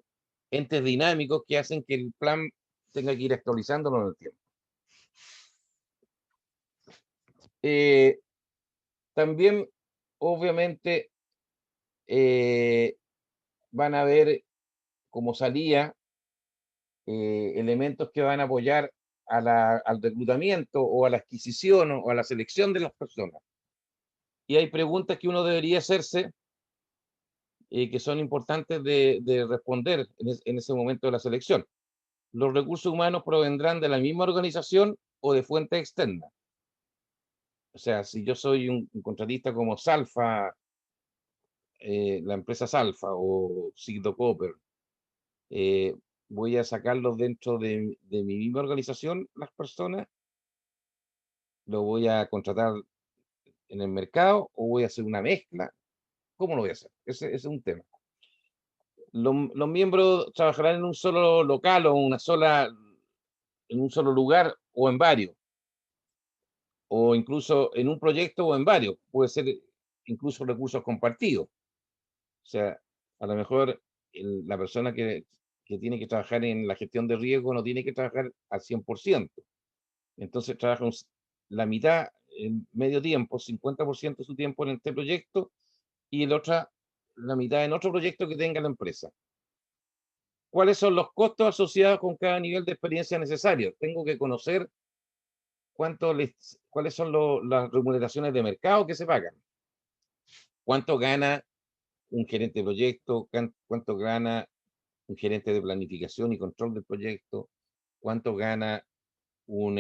entes dinámicos que hacen que el plan tenga que ir actualizándolo en el tiempo. Eh, También, obviamente, van a haber como salida elementos que van a apoyar al reclutamiento o a la adquisición o a la selección de las personas. Y hay preguntas que uno debería hacerse que son importantes de responder en ese momento de la selección. ¿Los recursos humanos provendrán de la misma organización o de fuentes externas? O sea, si yo soy un contratista como Salfa, la empresa Salfa o Sigdo Copper, eh, voy a sacarlos dentro de mi misma organización, las personas, lo voy a contratar en el mercado o voy a hacer una mezcla. ¿Cómo lo voy a hacer? Ese es un tema. Los miembros trabajarán en un solo local o en un solo lugar o en varios, o incluso en un proyecto o en varios. Puede ser incluso recursos compartidos. O sea, a lo mejor la persona que tiene que trabajar en la gestión de riesgo no tiene que trabajar al 100%. Entonces trabaja la mitad en medio tiempo, 50% de su tiempo en este proyecto y la mitad en otro proyecto que tenga la empresa. ¿Cuáles son los costos asociados con cada nivel de experiencia necesario? Tengo que conocer cuáles son las remuneraciones de mercado que se pagan. ¿Cuánto gana un gerente de proyecto? ¿Cuánto gana un gerente de planificación y control del proyecto? ¿Cuánto gana un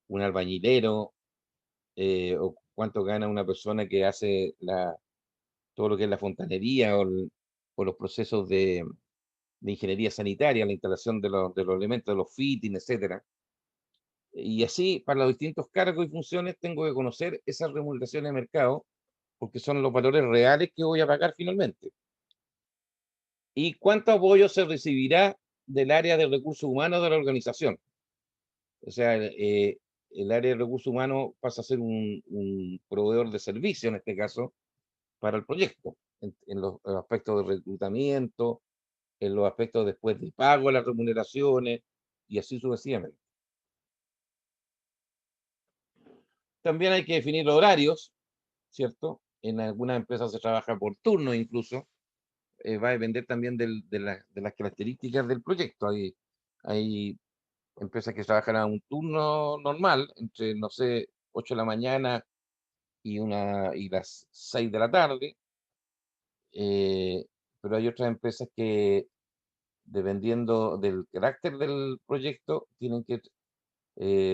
albañilero? ¿O cuánto gana una persona que hace todo lo que es la fontanería o los procesos de ingeniería sanitaria, la instalación de los elementos, de los fittings, etcétera? Y así, para los distintos cargos y funciones, tengo que conocer esas remuneraciones de mercado, porque son los valores reales que voy a pagar finalmente. ¿Y cuánto apoyo se recibirá del área de recursos humanos de la organización? O sea, el área de recursos humanos pasa a ser un proveedor de servicio, en este caso, para el proyecto, en los aspectos de reclutamiento, en los aspectos después de pago de las remuneraciones y así sucesivamente. También hay que definir los horarios, ¿cierto? En algunas empresas se trabaja por turno incluso. Va a depender también de las características del proyecto. Hay empresas que trabajan a un turno normal, entre, no sé, 8 de la mañana y las 6 de la tarde, pero hay otras empresas que, dependiendo del carácter del proyecto, tienen que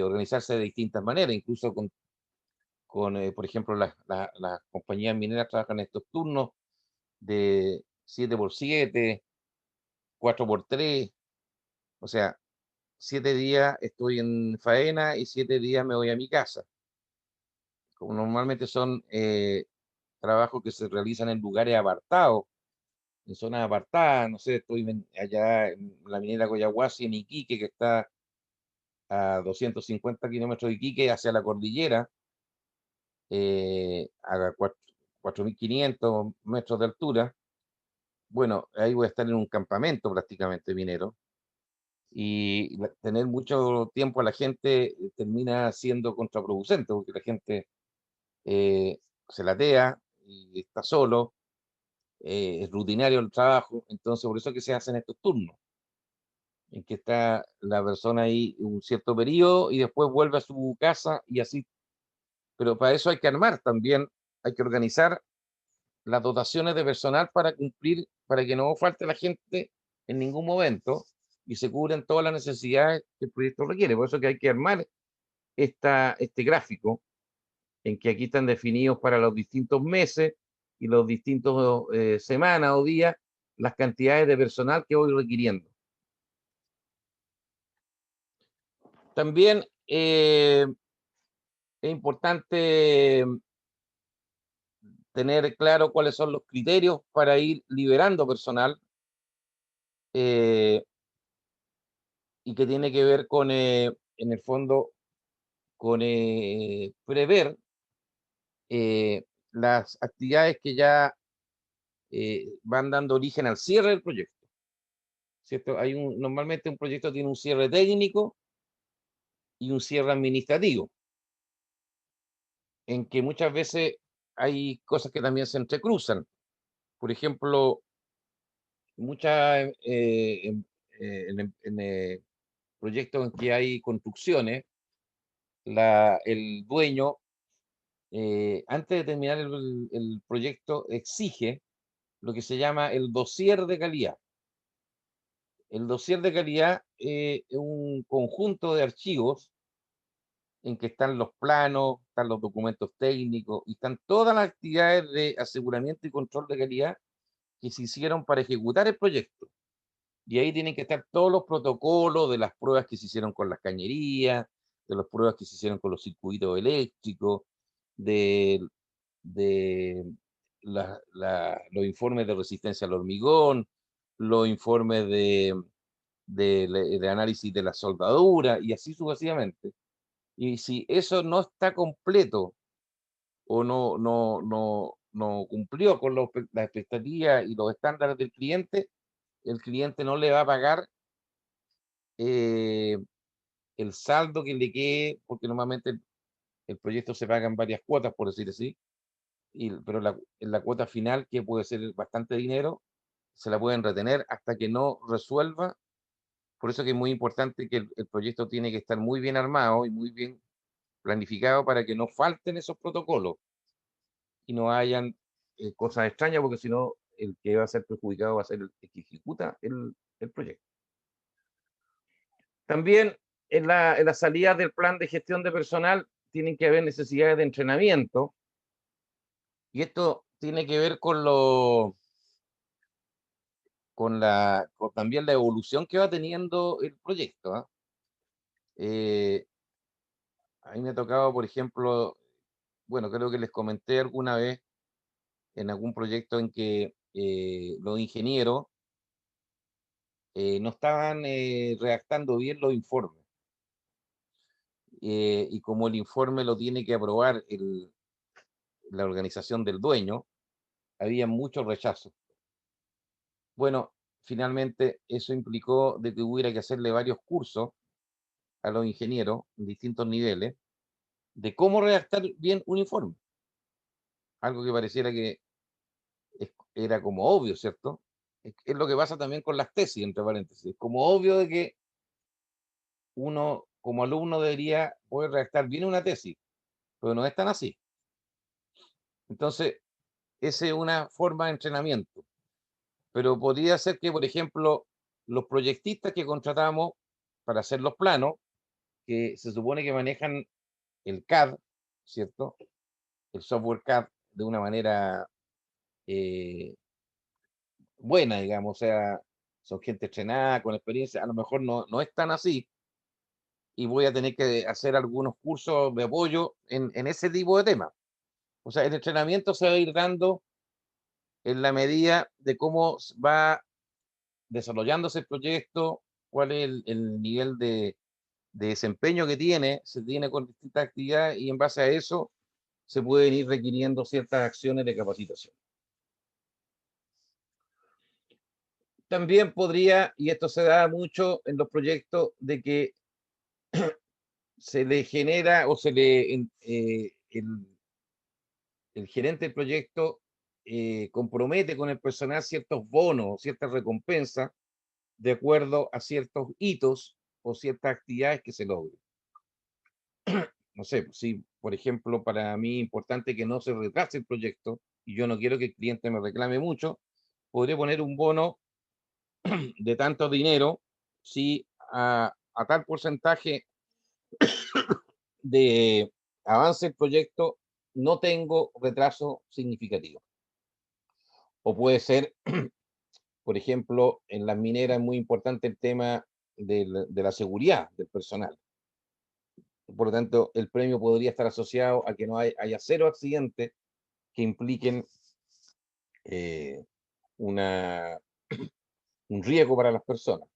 organizarse de distintas maneras, incluso por ejemplo, las compañías mineras trabajan estos turnos de 7x7, 4x3, o sea, 7 días estoy en faena y 7 días me voy a mi casa. Como normalmente son trabajos que se realizan en lugares apartados, en zonas apartadas, no sé, estoy allá en la minera Coyahuasi, en Iquique, que está a 250 kilómetros de Iquique hacia la cordillera, a 4.500 metros de altura. Bueno, ahí voy a estar en un campamento prácticamente minero y tener mucho tiempo a la gente termina siendo contraproducente porque la gente se latea y está solo, es rutinario el trabajo, entonces por eso es que se hacen estos turnos, en que está la persona ahí un cierto periodo y después vuelve a su casa y así. Pero para eso hay que armar también, hay que organizar las dotaciones de personal para cumplir, para que no falte la gente en ningún momento y se cubren todas las necesidades que el proyecto requiere. Por eso que hay que armar este gráfico en que aquí están definidos para los distintos meses y los distintos semanas o días las cantidades de personal que voy requiriendo. También es importante tener claro cuáles son los criterios para ir liberando personal y que tiene que ver con, en el fondo, con prever las actividades que ya van dando origen al cierre del proyecto, ¿cierto? Normalmente un proyecto tiene un cierre técnico y un cierre administrativo, en que muchas veces hay cosas que también se entrecruzan. Por ejemplo, muchas proyectos en que hay construcciones, el dueño, antes de terminar el proyecto, exige lo que se llama el dossier de calidad. El dossier de calidad es un conjunto de archivos en que están los planos, están los documentos técnicos y están todas las actividades de aseguramiento y control de calidad que se hicieron para ejecutar el proyecto. Y ahí tienen que estar todos los protocolos de las pruebas que se hicieron con las cañerías, de las pruebas que se hicieron con los circuitos eléctricos, de, de los informes de resistencia al hormigón, los informes de análisis de la soldadura y así sucesivamente. Y si eso no está completo o no cumplió con las expectativas y los estándares del cliente, el cliente no le va a pagar eh, el saldo que le quede, porque normalmente el proyecto se paga en varias cuotas, por decir así, pero en la cuota final, que puede ser bastante dinero, se la pueden retener hasta que no resuelva. Por eso que es muy importante que el proyecto tiene que estar muy bien armado y muy bien planificado para que no falten esos protocolos y no hayan cosas extrañas, porque si no, el que va a ser perjudicado va a ser el que ejecuta el proyecto. También en la salida del plan de gestión de personal tienen que haber necesidades de entrenamiento y esto tiene que ver con también la evolución que va teniendo el proyecto. ¿Ah? A mí me ha tocado, por ejemplo, bueno, creo que les comenté alguna vez en algún proyecto en que los ingenieros no estaban redactando bien los informes. Y como el informe lo tiene que aprobar la organización del dueño, había muchos rechazos. Bueno, finalmente eso implicó de que hubiera que hacerle varios cursos a los ingenieros en distintos niveles de cómo redactar bien un informe. Algo que pareciera que era como obvio, ¿cierto? Es lo que pasa también con las tesis, entre paréntesis. Es como obvio de que uno como alumno debería poder redactar bien una tesis, pero no es tan así. Entonces, esa es una forma de entrenamiento. Pero podría ser que, por ejemplo, los proyectistas que contratamos para hacer los planos, que se supone que manejan el CAD, ¿cierto? El software CAD de una manera buena, digamos, o sea, son gente entrenada, con experiencia, a lo mejor no es tan así, y voy a tener que hacer algunos cursos de apoyo en ese tipo de temas. O sea, el entrenamiento se va a ir dando en la medida de cómo va desarrollándose el proyecto, cuál es el nivel de desempeño que se tiene con distintas actividades y en base a eso se pueden ir requiriendo ciertas acciones de capacitación. También podría, y esto se da mucho en los proyectos, de que se le genera o el gerente del proyecto compromete con el personal ciertos bonos, ciertas recompensas, de acuerdo a ciertos hitos o ciertas actividades que se logren. No sé, si por ejemplo para mí es importante que no se retrase el proyecto y yo no quiero que el cliente me reclame mucho, podré poner un bono de tanto dinero si a tal porcentaje de avance el proyecto no tengo retraso significativo. O puede ser, por ejemplo, en las mineras es muy importante el tema de la seguridad del personal. Por lo tanto, el premio podría estar asociado a que no haya cero accidentes que impliquen eh, una, un riesgo para las personas.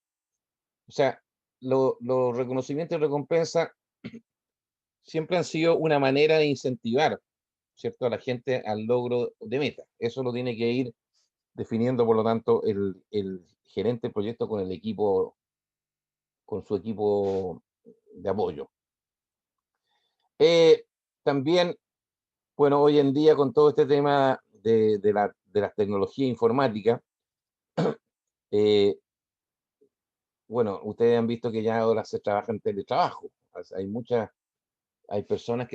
O sea, los reconocimientos y recompensas siempre han sido una manera de incentivar, ¿cierto?, a la gente al logro de metas. Eso lo tiene que ir definiendo, por lo tanto, el gerente del proyecto con el equipo, con su equipo de apoyo. También, bueno, hoy en día con todo este tema de las tecnologías informáticas, bueno, ustedes han visto que ya ahora se trabaja en teletrabajo. Hay hay personas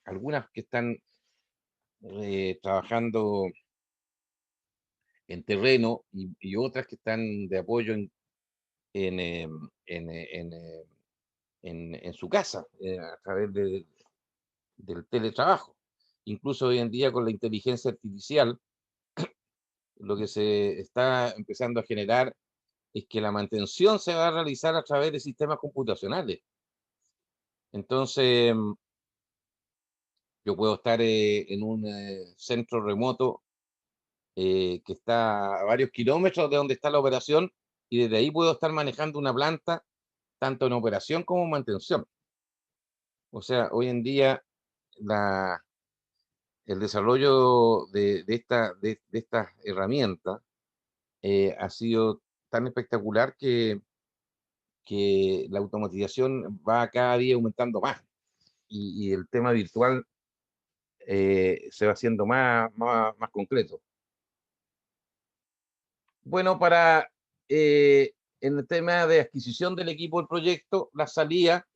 algunas que están trabajando en terreno y otras que están de apoyo en, eh, en, eh, en, eh, en su casa a través del teletrabajo. Incluso hoy en día con la inteligencia artificial, lo que se está empezando a generar es que la mantención se va a realizar a través de sistemas computacionales. Entonces, yo puedo estar en un centro remoto que está a varios kilómetros de donde está la operación y desde ahí puedo estar manejando una planta tanto en operación como en mantención. O sea, hoy en día la, el desarrollo de estas herramientas ha sido tan espectacular que la automatización va cada día aumentando más y el tema virtual se va haciendo más concreto. Bueno, en el tema de adquisición del equipo del proyecto, la salida,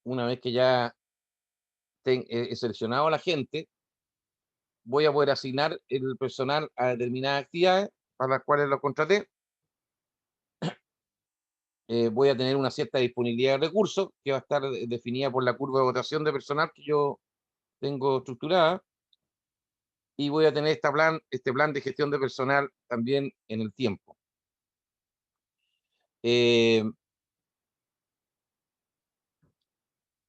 una vez que ya he seleccionado a la gente, voy a poder asignar el personal a determinadas actividades para las cuales lo contraté. Voy a tener una cierta disponibilidad de recursos que va a estar definida por la curva de votación de personal que yo tengo estructurada y voy a tener este plan de gestión de personal también en el tiempo. Eh,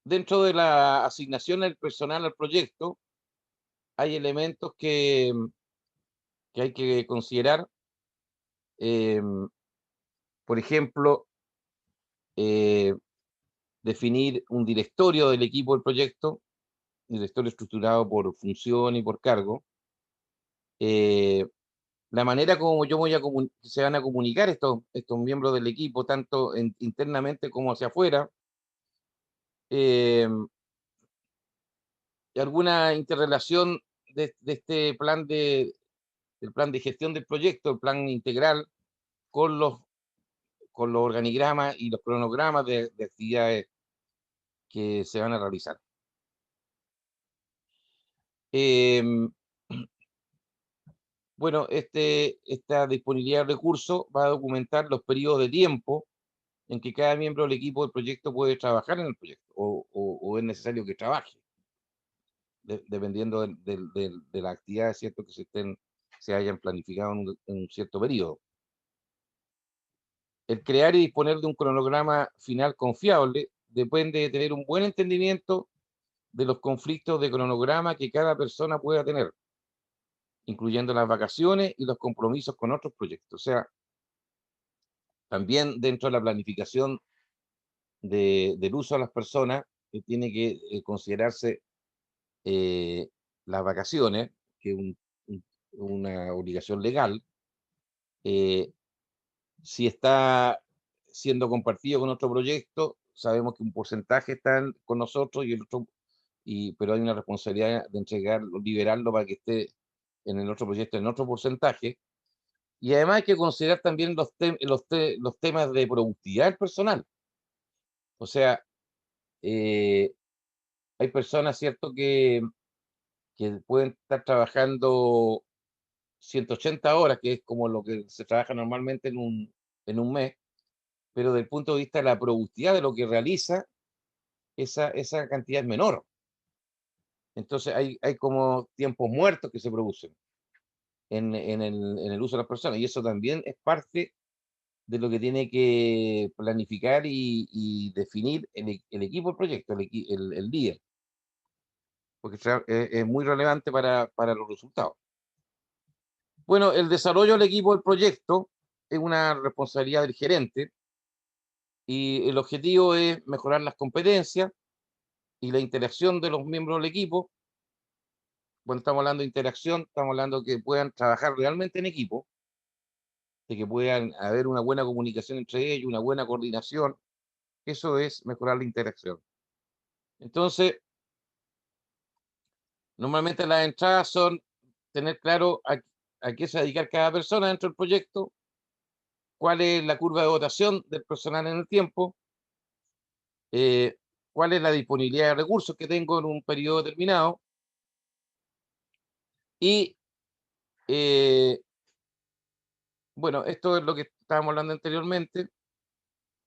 Dentro de la asignación del personal al proyecto, hay elementos que hay que considerar. eh, por ejemplo, eh, definir un directorio del equipo del proyecto, directorio estructurado por función y por cargo. Eh, la manera como se van a comunicar estos miembros del equipo, tanto internamente como hacia afuera, eh, y alguna interrelación de este del plan de gestión del proyecto, el plan integral, con con los organigramas y los cronogramas de actividades que se van a realizar. Em, bueno, esta disponibilidad de recursos va a documentar los periodos de tiempo en que cada miembro del equipo del proyecto puede trabajar en el proyecto o es necesario que trabaje, dependiendo de las actividades, ¿cierto?, que se hayan planificado en un cierto periodo. El crear y disponer de un cronograma final confiable depende de tener un buen entendimiento de los conflictos de cronograma que cada persona pueda tener, incluyendo las vacaciones y los compromisos con otros proyectos. O sea, también dentro de la planificación del uso a las personas, tiene que considerarse eh, las vacaciones, que es una obligación legal, eh, si está siendo compartido con otro proyecto, sabemos que un porcentaje está con nosotros y pero hay una responsabilidad de entregarlo, liberarlo para que esté en el otro proyecto en otro porcentaje. Y además hay que considerar también los temas de productividad del personal. O sea, hay personas, ¿cierto?, que pueden estar trabajando 180 horas, que es como lo que se trabaja normalmente en un mes, pero desde el punto de vista de la productividad de lo que realiza, esa cantidad es menor. Entonces hay como tiempos muertos que se producen en el uso de las personas, y eso también es parte de lo que tiene que planificar y definir el equipo del proyecto, el líder, porque es muy relevante para los resultados. Bueno, el desarrollo del equipo del proyecto es una responsabilidad del gerente y el objetivo es mejorar las competencias y la interacción de los miembros del equipo. Cuando estamos hablando de interacción, estamos hablando de que puedan trabajar realmente en equipo, de que puedan haber una buena comunicación entre ellos, una buena coordinación. Eso es mejorar la interacción. Entonces, normalmente las entradas son tener claro a qué se va a dedicar cada persona dentro del proyecto, cuál es la curva de votación del personal en el tiempo, eh, cuál es la disponibilidad de recursos que tengo en un periodo determinado y, bueno, esto es lo que estábamos hablando anteriormente,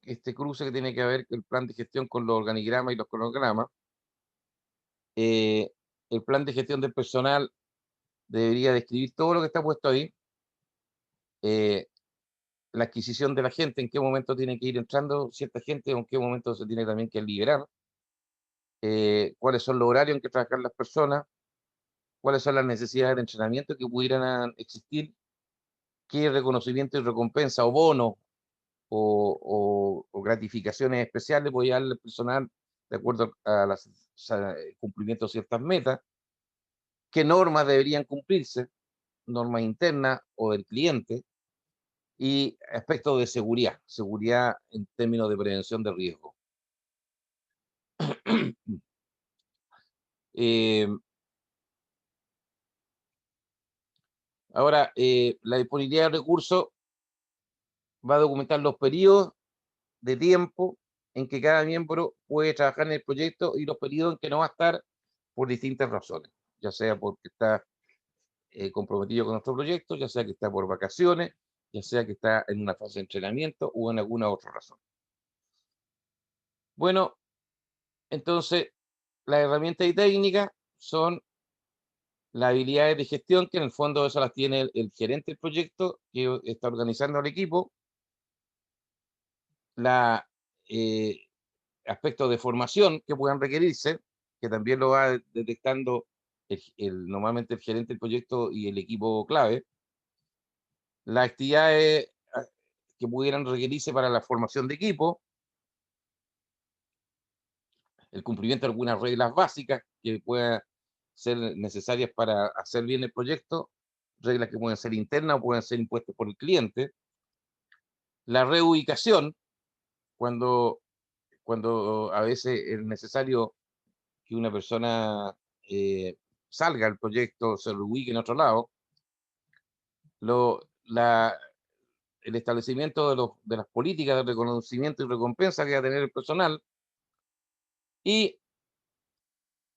este cruce que tiene que ver el plan de gestión con los organigramas y los cronogramas. Eh, el plan de gestión del personal debería describir todo lo que está puesto ahí, eh, la adquisición de la gente, en qué momento tiene que ir entrando cierta gente, o en qué momento se tiene también que liberar, cuáles son los horarios en que trabajan las personas, cuáles son las necesidades de entrenamiento que pudieran existir, qué reconocimiento y recompensa o bono o gratificaciones especiales podría darle al personal de acuerdo a los cumplimiento de ciertas metas, qué normas deberían cumplirse, normas internas o del cliente, y aspectos de seguridad en términos de prevención de riesgo. Eh, Ahora, la disponibilidad de recursos va a documentar los periodos de tiempo en que cada miembro puede trabajar en el proyecto y los periodos en que no va a estar por distintas razones, ya sea porque está comprometido con nuestro proyecto, ya sea que está por vacaciones, ya sea que está en una fase de entrenamiento o en alguna otra razón. Bueno, entonces, las herramientas y técnicas son las habilidades de gestión, que en el fondo eso las tiene el gerente del proyecto, que está organizando al equipo, la aspectos de formación que puedan requerirse, que también lo va detectando normalmente el gerente del proyecto y el equipo clave, las actividades que pudieran requerirse para la formación de equipo, el cumplimiento de algunas reglas básicas que puedan ser necesarias para hacer bien el proyecto, reglas que pueden ser internas o pueden ser impuestas por el cliente, la reubicación, cuando, cuando a veces es necesario que una persona salga del proyecto, se reubique en otro lado, lo, la, el establecimiento de las políticas de reconocimiento y recompensa que va a tener el personal, y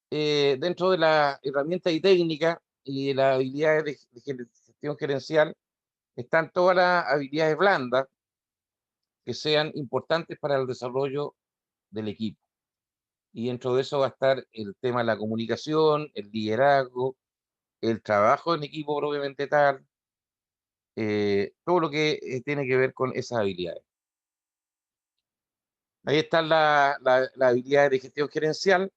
dentro de las herramientas y técnicas y las habilidades de gestión gerencial están todas las habilidades blandas que sean importantes para el desarrollo del equipo. Y dentro de eso va a estar el tema de la comunicación, el liderazgo, el trabajo en equipo propiamente tal, todo lo que tiene que ver con esas habilidades. Ahí están las habilidades de gestión gerencial,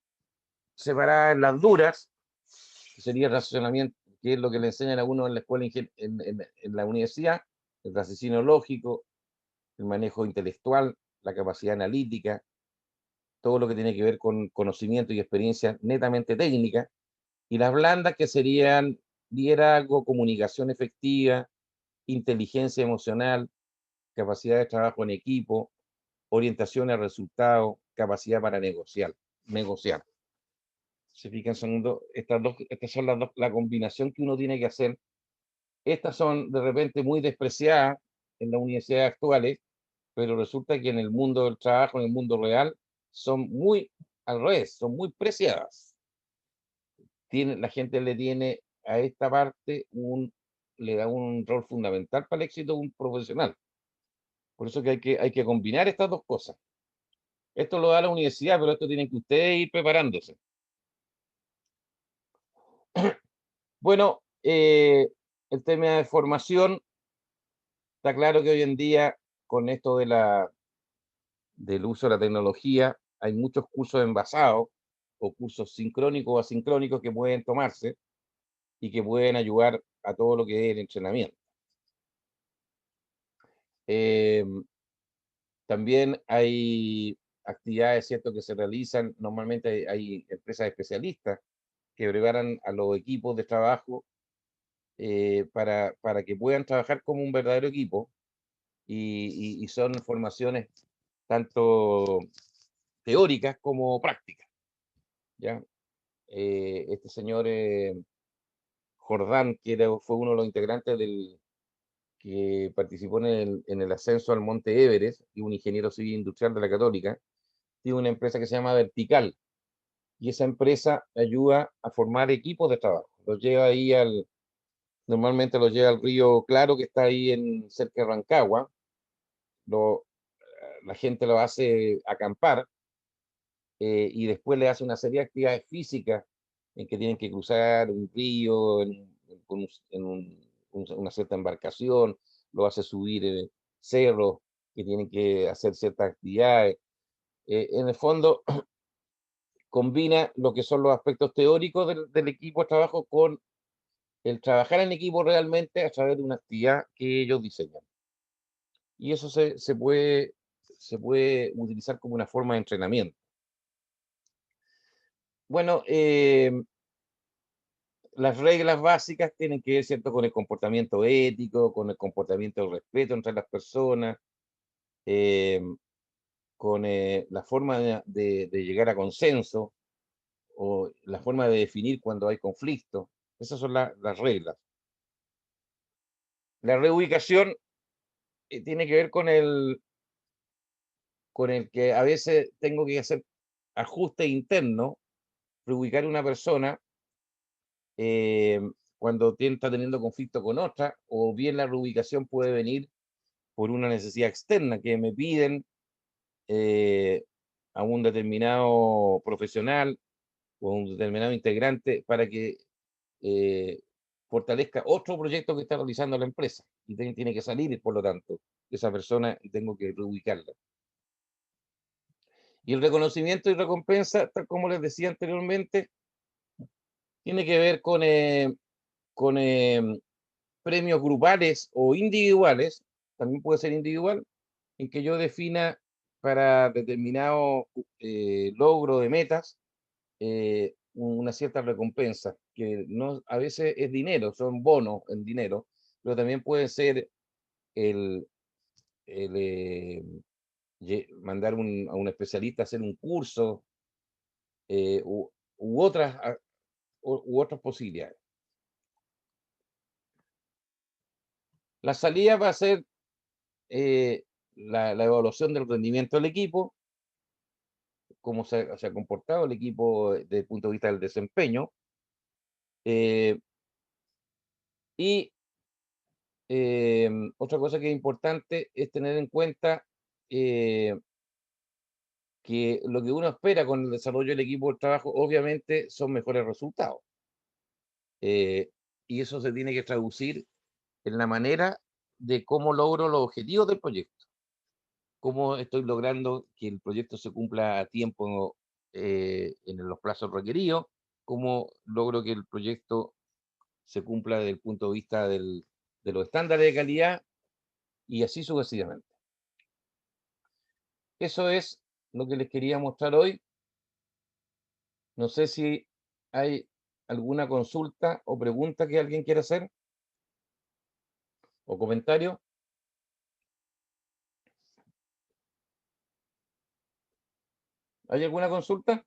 separadas en las duras, que sería el racionamiento, que es lo que le enseñan a uno en la escuela, en la universidad, el raciocinio lógico, el manejo intelectual, la capacidad analítica, todo lo que tiene que ver con conocimiento y experiencia netamente técnica, y las blandas, que serían liderazgo, comunicación efectiva, inteligencia emocional, capacidad de trabajo en equipo, orientación a resultados, capacidad para negociar. Se fijan, estas son la combinación que uno tiene que hacer. Estas son de repente muy despreciadas en las universidades actuales, pero resulta que en el mundo del trabajo, en el mundo real, son muy al revés, son muy preciadas. La gente le tiene a esta parte le da un rol fundamental para el éxito de un profesional. Por eso que hay que combinar estas dos cosas. Esto lo da la universidad, pero esto tienen que ustedes ir preparándose. Bueno, el tema de formación, está claro que hoy en día, con esto del uso de la tecnología, hay muchos cursos envasados o cursos sincrónicos o asincrónicos que pueden tomarse y que pueden ayudar a todo lo que es el entrenamiento. También hay actividades, ¿cierto?, que se realizan. Normalmente hay empresas especialistas que preparan a los equipos de trabajo para que puedan trabajar como un verdadero equipo y son formaciones tanto teóricas como prácticas, ¿ya? Este señor Jordán, fue uno de los integrantes que participó en el ascenso al Monte Everest, y un ingeniero civil industrial de la Católica, tiene una empresa que se llama Vertical, y esa empresa ayuda a formar equipos de trabajo. Los lleva ahí normalmente los lleva al río Claro, que está ahí cerca de Rancagua. La gente lo hace acampar y después le hace una serie de actividades físicas en que tienen que cruzar un río una cierta embarcación, lo hace subir cerros, que tienen que hacer ciertas actividades. En el fondo, combina lo que son los aspectos teóricos del equipo de trabajo con el trabajar en equipo realmente a través de una actividad que ellos diseñan. Y eso se puede utilizar como una forma de entrenamiento. Bueno, las reglas básicas tienen que ver, ¿cierto?, con el comportamiento ético, con el comportamiento del respeto entre las personas, eh, con la forma de llegar a consenso o la forma de definir cuando hay conflicto. Esas son las reglas. La reubicación tiene que ver con el que a veces tengo que hacer ajuste interno, reubicar una persona eh, cuando está teniendo conflicto con otra, o bien la reubicación puede venir por una necesidad externa, que me piden eh, a un determinado profesional o un determinado integrante para que eh, fortalezca otro proyecto que está realizando la empresa y tiene que salir, por lo tanto, esa persona y tengo que reubicarla. Y el reconocimiento y recompensa, tal como les decía anteriormente, tiene que ver con premios grupales o individuales, también puede ser individual, en que yo defina para determinado logro de metas una cierta recompensa, que no, a veces es dinero, son bonos en dinero, pero también puede ser el, mandar a un especialista a hacer un curso eh, u, u otras, u otras posibilidades. La salida va a ser eh, la evaluación del rendimiento del equipo, cómo se ha comportado el equipo desde el punto de vista del desempeño. Eh, y otra cosa que es importante es tener en cuenta eh, que lo que uno espera con el desarrollo del equipo de trabajo, obviamente, son mejores resultados. Eh, y eso se tiene que traducir en la manera de cómo logro los objetivos del proyecto, cómo estoy logrando que el proyecto se cumpla a tiempo en los plazos requeridos, cómo logro que el proyecto se cumpla desde el punto de vista de los estándares de calidad y así sucesivamente. Eso es lo que les quería mostrar hoy. No sé si hay alguna consulta o pregunta que alguien quiera hacer o comentario. ¿Hay alguna consulta?